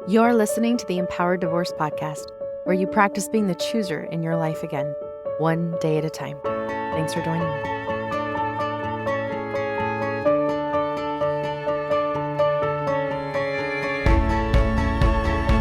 You're listening to the Empowered Divorce Podcast, where you practice being the chooser in your life again, one day at a time. Thanks for joining me.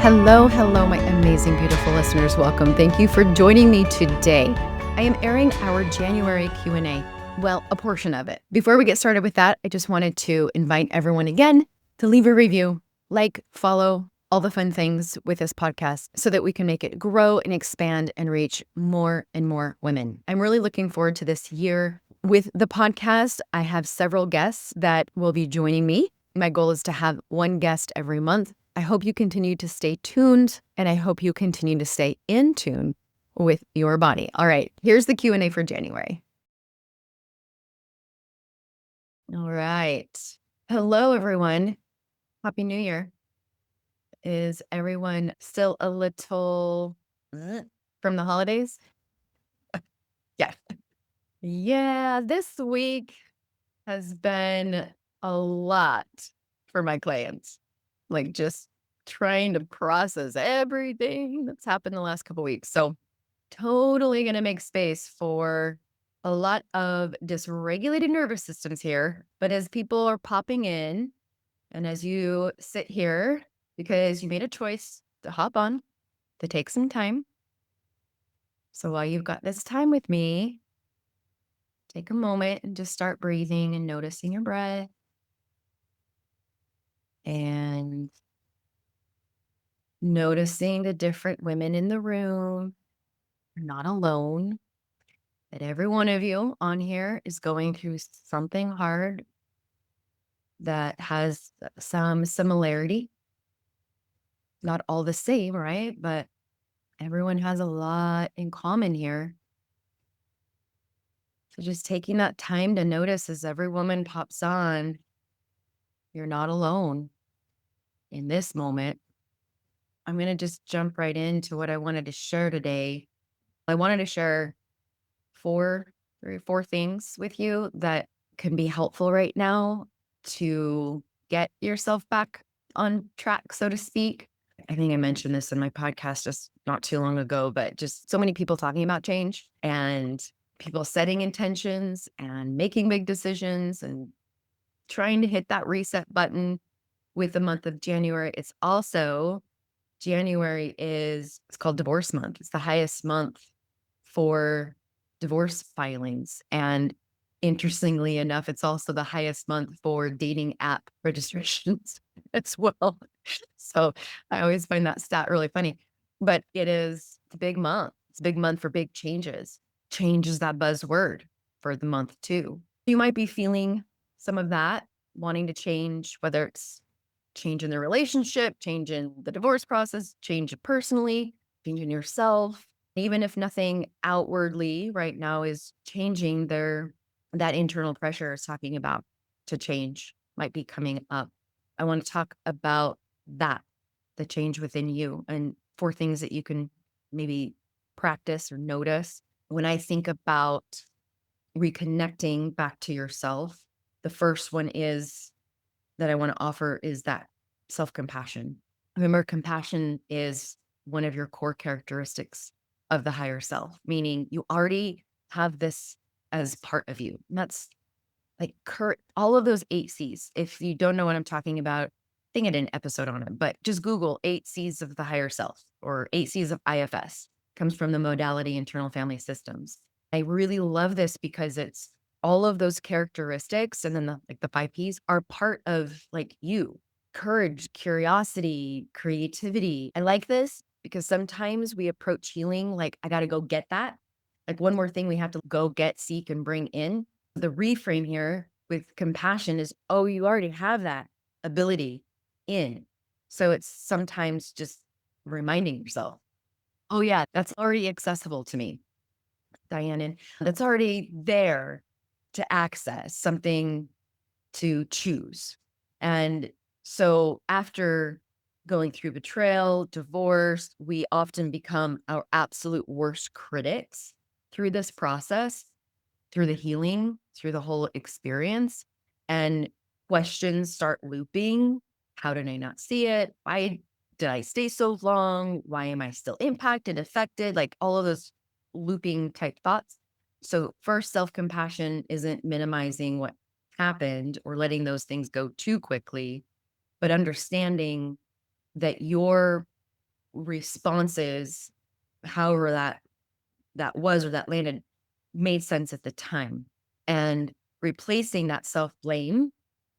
Hello, my amazing, beautiful listeners. Welcome. Thank you for joining me today. I am airing our January Q&A. Well, a portion of it. Before we get started with that, I just wanted to invite everyone again to leave a review, like, follow, all the fun things with this podcast so that we can make it grow and expand and reach more and more women. I'm really looking forward to this year with the podcast. I have several guests that will be joining me. My goal is to have one guest every month. I hope you continue to stay tuned, and I hope you continue to stay in tune with your body. All right, here's the Q&A for January. All right. Hello, everyone. Happy New Year. Is everyone still a little from the holidays? Yeah. Yeah, this week has been a lot for my clients. Like just trying to process everything that's happened the last couple weeks. So totally going to make space for a lot of dysregulated nervous systems here. But as people are popping in and as you sit here, because you made a choice to hop on, to take some time. So while you've got this time with me, take a moment and just start breathing and noticing your breath. And noticing the different women in the room. You're not alone. That every one of you on here is going through something hard that has some similarity. Not all the same, right? But everyone has a lot in common here. So just taking that time to notice as every woman pops on, you're not alone in this moment. I'm going to just jump right into what I wanted to share today. I wanted to share four things with you that can be helpful right now to get yourself back on track, so to speak. I think I mentioned this in my podcast just not too long ago, but just so many people talking about change and people setting intentions and making big decisions and trying to hit that reset button with the month of January. It's also January it's called divorce month. It's the highest month for divorce filings. And interestingly enough, it's also the highest month for dating app registrations as well. So I always find that stat really funny. But it's a big month. It's a big month for big changes. Change is that buzzword for the month too. You might be feeling some of that, wanting to change, whether it's change in the relationship, change in the divorce process, change personally, change in yourself. Even if nothing outwardly right now is changing, that internal pressure is talking about to change might be coming up. I want to talk about that, the change within you, and 4 things that you can maybe practice or notice. When I think about reconnecting back to yourself, the first one is that I want to offer is that self-compassion. Remember, compassion is one of your core characteristics of the higher self, meaning you already have this as part of you. And that's like all of those 8 C's. If you don't know what I'm talking about, I think I did an episode on it, but just Google 8 C's of the higher self or 8 C's of IFS. Comes from the modality internal family systems. I really love this because it's all of those characteristics and then the 5 P's are part of like you. Courage, curiosity, creativity. I like this because sometimes we approach healing like, I got to go get that. Like one more thing we have to go get, seek, and bring in. The reframe here with compassion is, oh, you already have that ability in. So it's sometimes just reminding yourself, oh yeah, that's already accessible to me, Diane, and that's already there to access, something to choose. And so after going through betrayal, divorce, we often become our absolute worst critics through this process, through the healing, through the whole experience. And questions start looping. How did I not see it? Why Did I stay so long? Why am I still impacted, affected? Like all of those looping type thoughts. So, first, self compassion isn't minimizing what happened or letting those things go too quickly, but understanding that your responses, however that was or that landed, made sense at the time, and replacing that self blame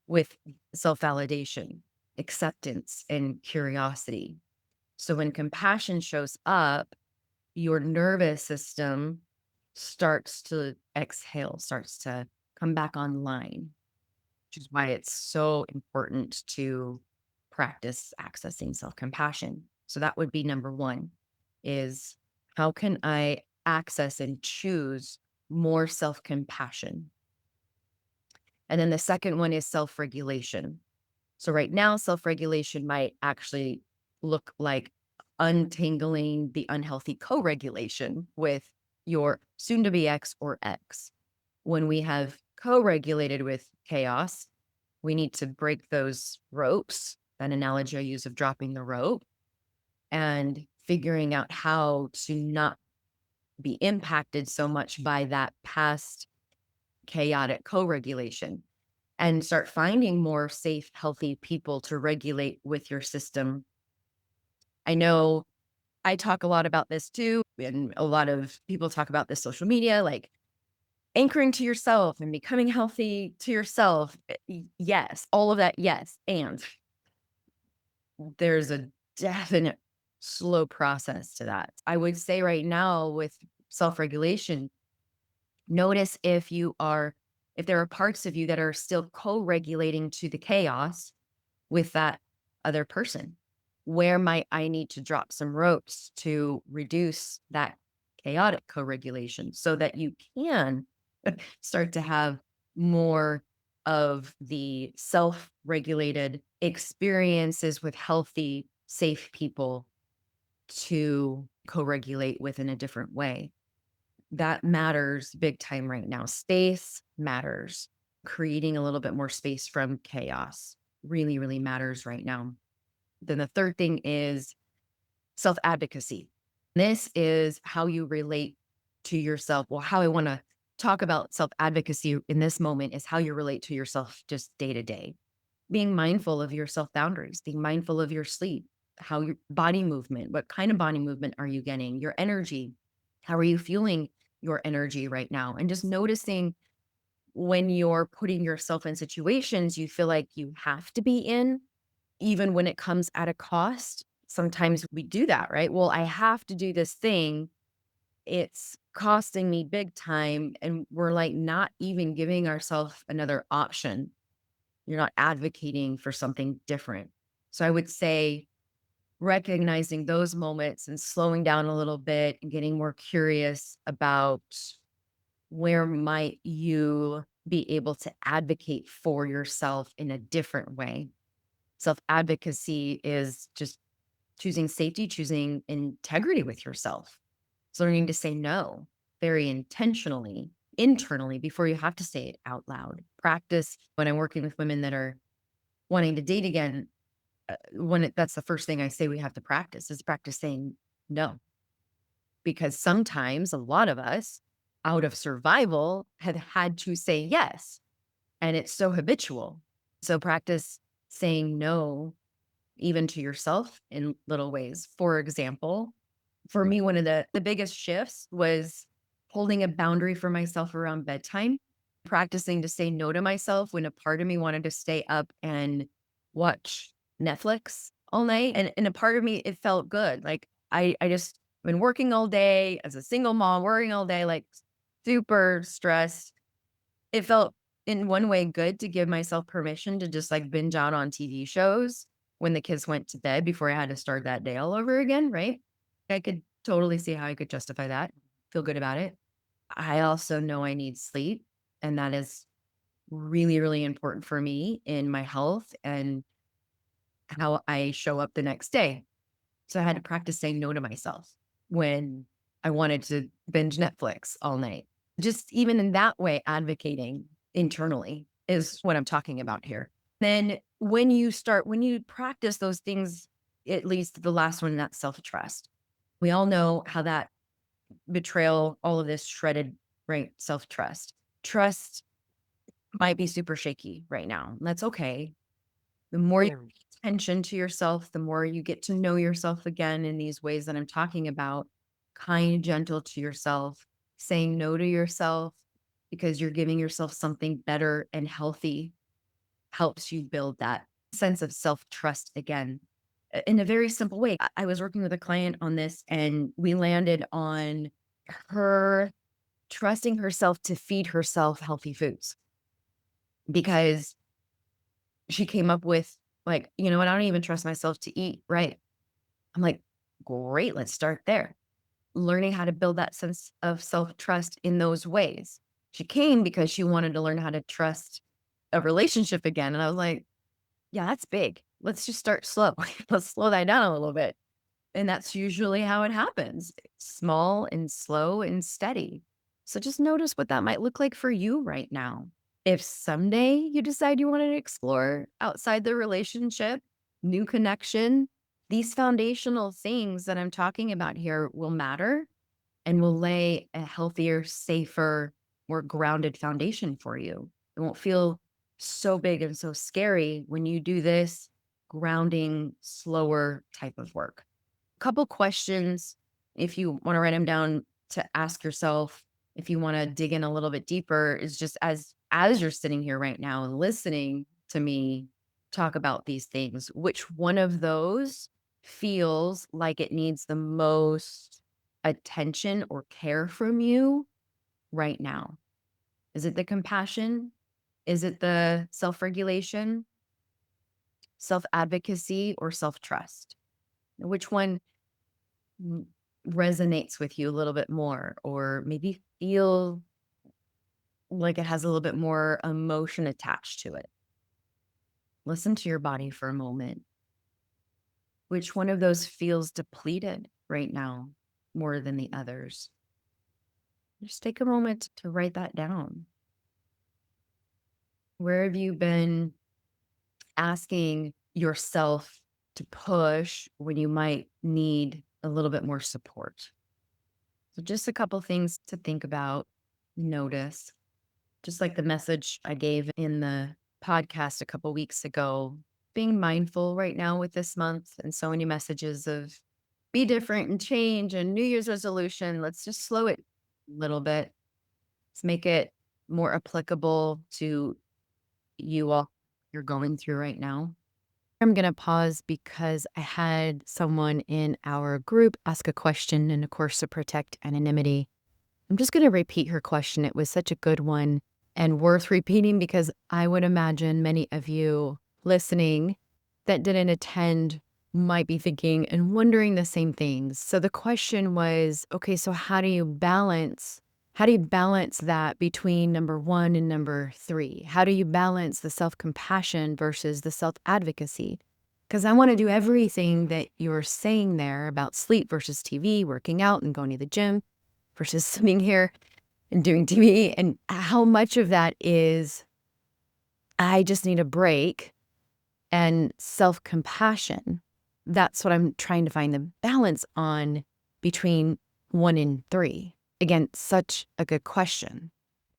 with self validation, acceptance, and curiosity. So when compassion shows up, your nervous system starts to exhale, starts to come back online, which is why it's so important to practice accessing self-compassion. So that would be number one is how can I access and choose more self-compassion? And then the second one is self-regulation. So right now, self-regulation might actually look like untangling the unhealthy co-regulation with your soon to be ex or ex. When we have co-regulated with chaos, we need to break those ropes, that analogy I use of dropping the rope and figuring out how to not be impacted so much by that past chaotic co-regulation and start finding more safe, healthy people to regulate with your system. I know I talk a lot about this too, and a lot of people talk about this social media, like anchoring to yourself and becoming healthy to yourself. Yes, all of that. Yes. And there's a definite slow process to that. I would say right now with self regulation, notice if there are parts of you that are still co regulating to the chaos with that other person. Where might I need to drop some ropes to reduce that chaotic co regulation so that you can start to have more of the self regulated experiences with healthy, safe people to co regulate with in a different way? That matters big time right now. Space matters. Creating a little bit more space from chaos really, really matters right now. Then the third thing is self advocacy. This is how you relate to yourself. Well, how I want to talk about self advocacy in this moment is how you relate to yourself just day to day. Being mindful of your self boundaries, being mindful of your sleep, how your body movement, what kind of body movement are you getting, your energy, how are you feeling your energy right now? And just noticing when you're putting yourself in situations you feel like you have to be in, even when it comes at a cost. Sometimes we do that, right? Well, I have to do this thing. It's costing me big time. And we're like not even giving ourselves another option. You're not advocating for something different. So I would say recognizing those moments and slowing down a little bit and getting more curious about where might you be able to advocate for yourself in a different way. Self advocacy is just choosing safety, choosing integrity with yourself. It's learning to say no very intentionally, internally, before you have to say it out loud. Practice when I'm working with women that are wanting to date again. That's the first thing I say we have to practice is practice saying no, because sometimes a lot of us out of survival have had to say yes, and it's so habitual. So practice saying no even to yourself in little ways. For example, for me, one of the biggest shifts was holding a boundary for myself around bedtime, practicing to say no to myself when a part of me wanted to stay up and watch Netflix all night. And a part of me, it felt good. Like I just been working all day as a single mom, working all day, like super stressed. It felt in one way good to give myself permission to just like binge out on TV shows when the kids went to bed before I had to start that day all over again, right? I could totally see how I could justify that, feel good about it. I also know I need sleep, and that is really, really important for me in my health and how I show up the next day. So I had to practice saying no to myself when I wanted to binge Netflix all night. Just even in that way, advocating internally is what I'm talking about here. Then when you practice those things at least the last one, that's self-trust. We all know how that betrayal, all of this shredded, right? Self-trust. Trust might be super shaky right now. And that's okay. The more you Yeah. pay attention to yourself, the more you get to know yourself again in these ways that I'm talking about, kind, gentle to yourself, saying no to yourself because you're giving yourself something better and healthy helps you build that sense of self-trust again. In a very simple way, I was working with a client on this and we landed on her trusting herself to feed herself healthy foods because she came up with like, you know what? I don't even trust myself to eat right. I'm like, great, let's start there. Learning how to build that sense of self-trust in those ways. She came because she wanted to learn how to trust a relationship again. And I was like, yeah, that's big. Let's just start slow. Let's slow that down a little bit. And that's usually how it happens. Small and slow and steady. So just notice what that might look like for you right now. If someday you decide you want to explore outside the relationship, new connection, these foundational things that I'm talking about here will matter and will lay a healthier, safer, more grounded foundation for you. It won't feel so big and so scary when you do this grounding, slower type of work. Couple questions, if you want to write them down to ask yourself, if you want to dig in a little bit deeper, is just as you're sitting here right now and listening to me talk about these things, which one of those feels like it needs the most attention or care from you right now? Is it the compassion? Is it the self-regulation, self-advocacy, or self-trust? Which one m- resonates with you a little bit more, or maybe feel like it has a little bit more emotion attached to it? Listen to your body for a moment. Which one of those feels depleted right now more than the others? Just take a moment to write that down. Where have you been asking yourself to push when you might need a little bit more support? So, just a couple things to think about, notice. Just like the message I gave in the podcast a couple weeks ago, being mindful right now with this month and so many messages of be different and change and New Year's resolution. Let's just slow it a little bit. Let's make it more applicable to you all you're going through right now. I'm going to pause because I had someone in our group ask a question, and of course, to protect anonymity, I'm just going to repeat her question. It was such a good one and worth repeating because I would imagine many of you listening that didn't attend might be thinking and wondering the same things. So the question was, okay, so how do you balance that between number 1 and number 3? How do you balance the self-compassion versus the self-advocacy? Because I want to do everything that you're saying there about sleep versus TV, working out and going to the gym versus sitting here and doing TV, and how much of that is, I just need a break, and self-compassion. That's what I'm trying to find the balance on between 1 and 3. Again, such a good question.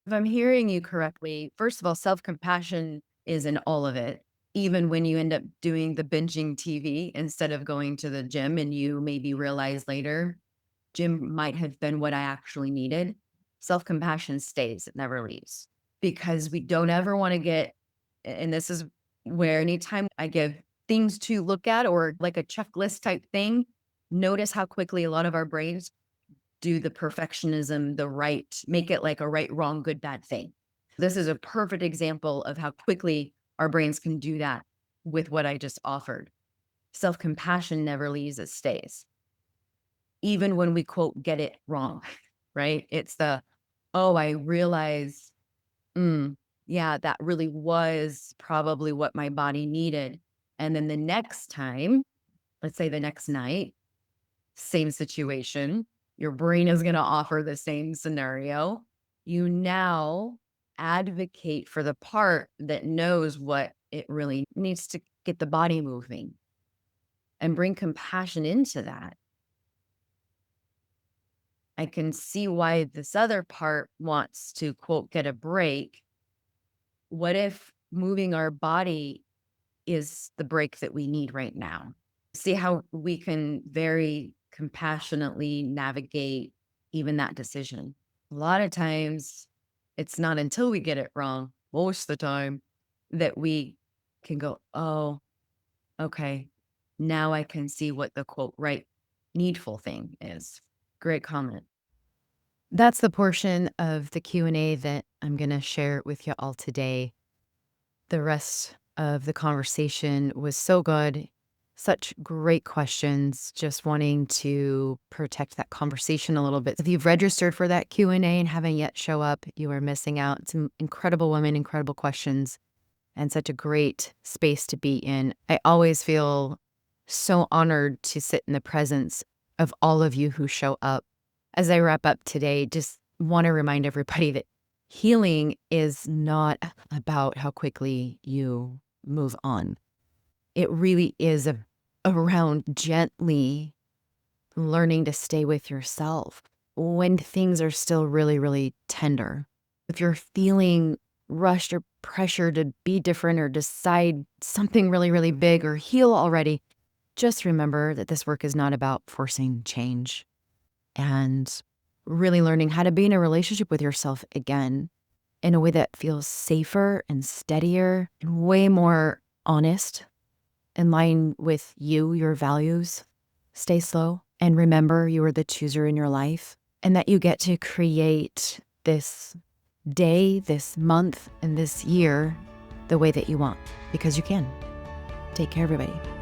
If I'm hearing you correctly, first of all, self-compassion is in all of it. Even when you end up doing the binging TV instead of going to the gym and you maybe realize later, gym might have been what I actually needed. Self-compassion stays, it never leaves because we don't ever want to get, and this is where anytime I give things to look at or like a checklist type thing, notice how quickly a lot of our brains do the perfectionism, the right, make it like a right, wrong, good, bad thing. This is a perfect example of how quickly our brains can do that with what I just offered. Self compassion never leaves, it stays. Even when we quote, get it wrong, right? It's the, oh, I realize, mm, yeah, that really was probably what my body needed. And then the next time, let's say the next night, same situation, your brain is going to offer the same scenario. You now advocate for the part that knows what it really needs to get the body moving. and bring compassion into that. I can see why this other part wants to, quote, get a break. What if moving our body is the break that we need right now? See how we can very compassionately navigate even that decision. A lot of times, it's not until we get it wrong, most of the time, that we can go, oh, okay, now I can see what the quote, right, needful thing is. Great comment. That's the portion of the Q&A that I'm going to share with you all today. The rest of the conversation was so good. Such great questions. Just wanting to protect that conversation a little bit. If you've registered for that Q&A and haven't yet show up, you are missing out. Some incredible women, incredible questions, and such a great space to be in. I always feel so honored to sit in the presence of all of you who show up. As I wrap up today, just want to remind everybody that healing is not about how quickly you move on. It really is around gently learning to stay with yourself when things are still really, really tender. If you're feeling rushed or pressured to be different or decide something really, really big or heal already, just remember that this work is not about forcing change and really learning how to be in a relationship with yourself again in a way that feels safer and steadier and way more honest, in line with you, your values. Stay slow and remember you are the chooser in your life and that you get to create this day, this month, and this year the way that you want because you can. Take care, everybody.